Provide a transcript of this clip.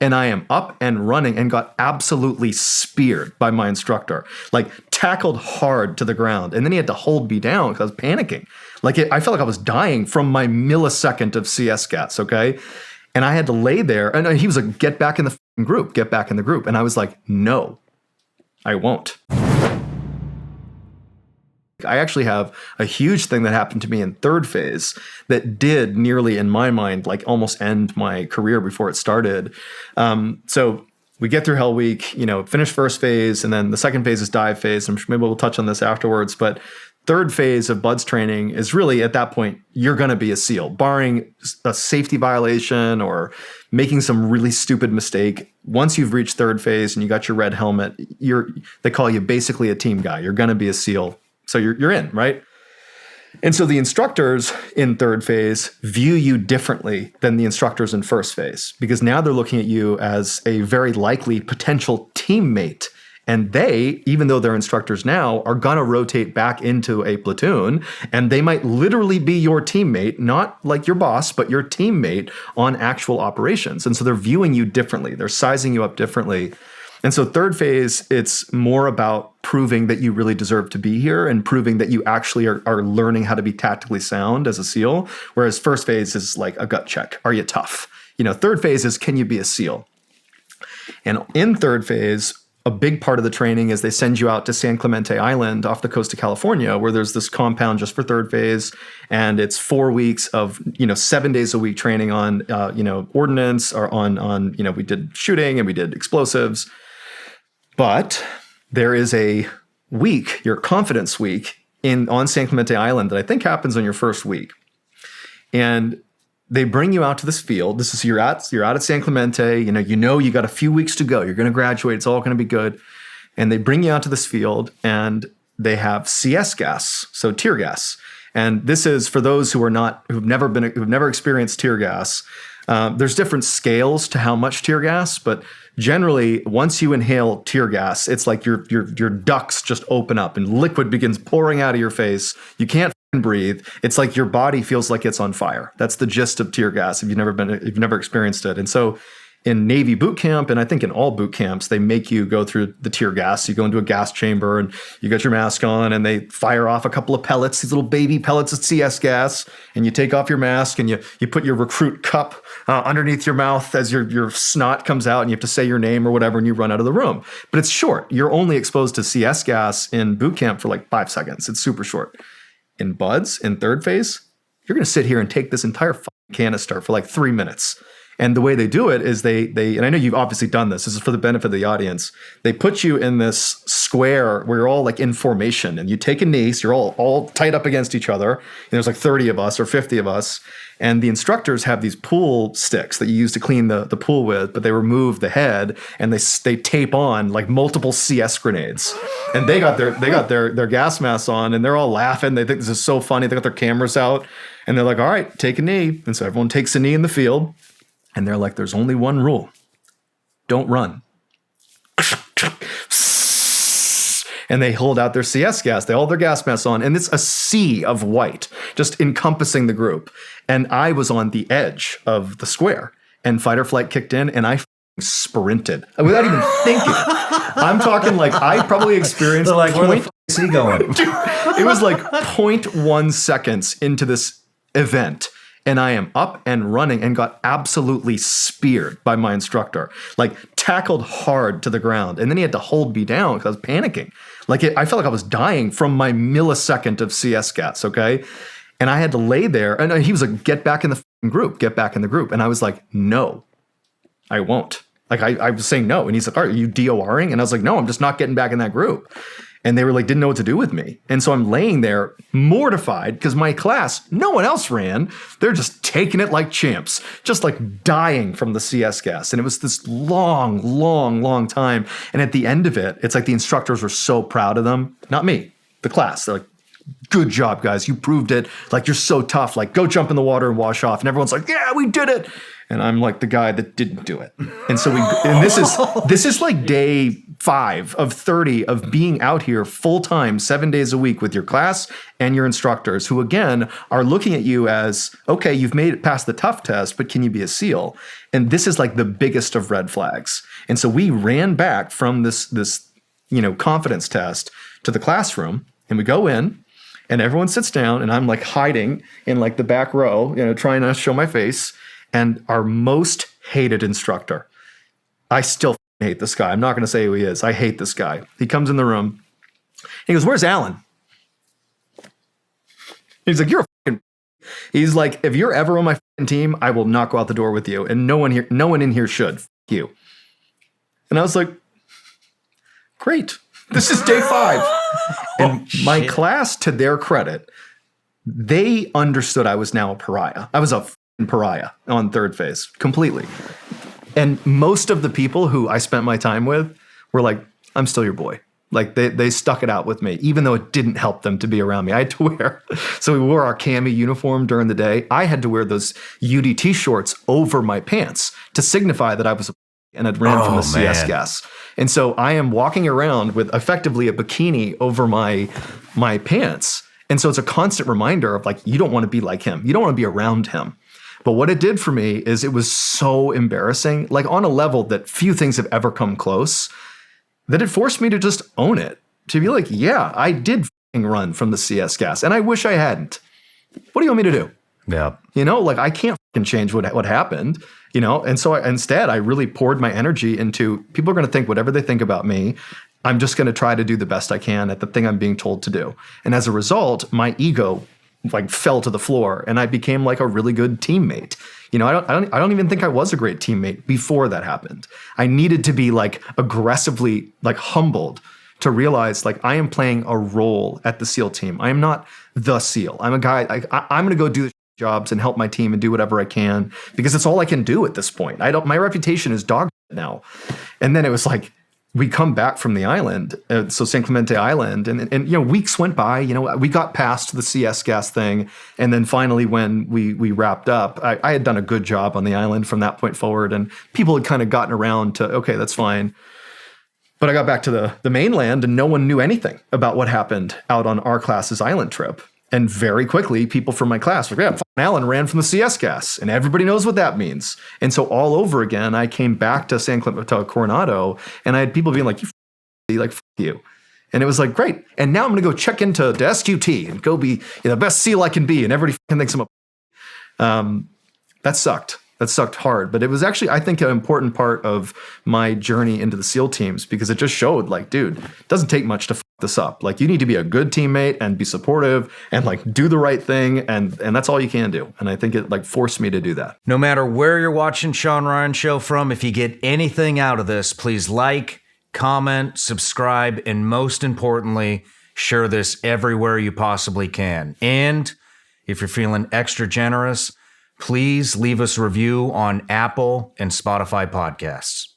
And I am up and running and got absolutely speared by my instructor, like tackled hard to the ground. And then he had to hold me down because I was panicking. I felt like I was dying from my millisecond of CS gas, okay? And I had to lay there, and he was like, get back in the group, get back in the group. And I was like, no, I won't. I actually have a huge thing that happened to me in third phase that did nearly, in my mind, like almost end my career before it started. So we get through Hell Week, finish first phase, and then the second phase is dive phase. I'm sure maybe we'll touch on this afterwards, but third phase of BUD/S training is really, at that point, you're going to be a SEAL, barring a safety violation or making some really stupid mistake. Once you've reached third phase and you got your red helmet, they call you basically a team guy. You're going to be a SEAL. So you're in, right? And so the instructors in third phase view you differently than the instructors in first phase, because now they're looking at you as a very likely potential teammate. And they, even though they're instructors now, are going to rotate back into a platoon, and they might literally be your teammate, not like your boss, but your teammate on actual operations. And so they're viewing you differently. They're sizing you up differently. And so third phase, it's more about proving that you really deserve to be here and proving that you actually are learning how to be tactically sound as a SEAL, whereas first phase is like a gut check. Are you tough? Third phase is, can you be a SEAL? And in third phase, a big part of the training is they send you out to San Clemente Island off the coast of California, where there's this compound just for third phase. And it's 4 weeks of, 7 days a week training on, ordnance, or on, we did shooting and we did explosives. But there is a week, your confidence week, on San Clemente Island that I think happens on your first week. And they bring you out to this field. This is you're out at San Clemente. You got a few weeks to go. You're going to graduate. It's all going to be good. And they bring you out to this field, and they have CS gas, so tear gas. And this is for those who've never experienced tear gas. There's different scales to how much tear gas, but generally, once you inhale tear gas, it's like your ducts just open up and liquid begins pouring out of your face. You can't breathe. It's like your body feels like it's on fire. That's the gist of tear gas if you've never experienced it. And so in Navy boot camp, and I think in all boot camps, they make you go through the tear gas. You go into a gas chamber and you got your mask on, and they fire off a couple of pellets, these little baby pellets of CS gas, and you take off your mask and you put your recruit cup underneath your mouth as your snot comes out, and you have to say your name or whatever, and you run out of the room. But it's short. You're only exposed to CS gas in boot camp for like 5 seconds. It's super short. In BUD/S, in third phase, you're going to sit here and take this entire canister for like 3 minutes. And the way they do it is they and I know you've obviously done this. This is for the benefit of the audience. They put you in this square where you're all like in formation, and you take a knee, so you're all tight up against each other. And there's like 30 of us or 50 of us. And the instructors have these pool sticks that you use to clean the pool with, but they remove the head and they tape on like multiple CS grenades. And they got their gas masks on, and they're all laughing. They think this is so funny. They got their cameras out, and they're like, all right, take a knee. And so everyone takes a knee in the field. And they're like, there's only one rule. Don't run. And they hold out their CS gas. They hold their gas masks on. And it's a sea of white just encompassing the group. And I was on the edge of the square. And fight or flight kicked in, and I sprinted without even thinking. I'm talking like I probably experienced like, where the f*** is he going? It was like 0.1 seconds into this event. And I am up and running and got absolutely speared by my instructor, like tackled hard to the ground. And then he had to hold me down because I was panicking. I felt like I was dying from my millisecond of CS gas, okay? And I had to lay there. And he was like, get back in the group, get back in the group. And I was like, no, I won't. I was saying no. And he's like, are you DORing? And I was like, no, I'm just not getting back in that group. And they were like, didn't know what to do with me. And so I'm laying there mortified because my class, no one else ran. They're just taking it like champs, just like dying from the CS gas. And it was this long, long, long time. And at the end of it, it's like the instructors were so proud of them. Not me, the class. They're like, good job, guys. You proved it. Like, you're so tough. Like, go jump in the water and wash off. And everyone's like, yeah, we did it. And I'm like the guy that didn't do it. And so this is like day 5 of 30 of being out here full time, 7 days a week with your class and your instructors, who again are looking at you as, okay, you've made it past the tough test, but can you be a SEAL? And this is like the biggest of red flags. And so we ran back from this confidence test to the classroom, and we go in and everyone sits down, and I'm like hiding in like the back row, trying to show my face. And our most hated instructor, I still hate this guy. I'm not going to say who he is. I hate this guy. He comes in the room. He goes, "Where's Alan?" He's like, "You're a fucking." He's like, "If you're ever on my fucking team, I will not go out the door with you, and no one in here should. Fuck you." And I was like, "Great. This is day 5." And my class, to their credit, they understood I was now a pariah. I was a pariah on third phase completely. And most of the people who I spent my time with were like, "I'm still your boy." Like they stuck it out with me, even though it didn't help them to be around me. I had to wear, so we wore our cami uniform during the day. I had to wear those UDT shorts over my pants to signify that I was and had ran from the CS gas. And so I am walking around with effectively a bikini over my pants. And so it's a constant reminder of like, you don't want to be like him. You don't want to be around him. But what it did for me is it was so embarrassing, like on a level that few things have ever come close, that it forced me to just own it. To be like, yeah, I did run from the CS gas, and I wish I hadn't. What do you want me to do? Yeah. Like I can't change what happened, And so instead, I really poured my energy into, people are going to think whatever they think about me. I'm just going to try to do the best I can at the thing I'm being told to do. And as a result, my ego like fell to the floor, and I became like a really good teammate. I don't even think I was a great teammate before that happened. I needed to be like aggressively like humbled to realize like I am playing a role at the SEAL team. I am not the SEAL. I'm a guy. I'm going to go do jobs and help my team and do whatever I can because it's all I can do at this point. My reputation is dog shit now. And then it was like, we come back from the island, so San Clemente Island, and weeks went by. We got past the CS gas thing, and then finally, when we wrapped up, I had done a good job on the island from that point forward, and people had kind of gotten around to, okay, that's fine. But I got back to the mainland, and no one knew anything about what happened out on our class's island trip. And very quickly, people from my class were like, yeah, Alan ran from the CS gas, and everybody knows what that means. And so all over again, I came back to San Clemente Coronado, and I had people being like, fuck you. And it was like, great. And now I'm going to go check into the SQT and go be the best SEAL I can be. And everybody thinks I'm that sucked. That sucked hard. But it was actually, I think, an important part of my journey into the SEAL teams because it just showed like, dude, it doesn't take much to fuck this up. Like you need to be a good teammate and be supportive and like do the right thing. And that's all you can do. And I think it like forced me to do that. No matter where you're watching Shawn Ryan Show from, if you get anything out of this, please like, comment, subscribe, and most importantly, share this everywhere you possibly can. And if you're feeling extra generous, please leave us a review on Apple and Spotify podcasts.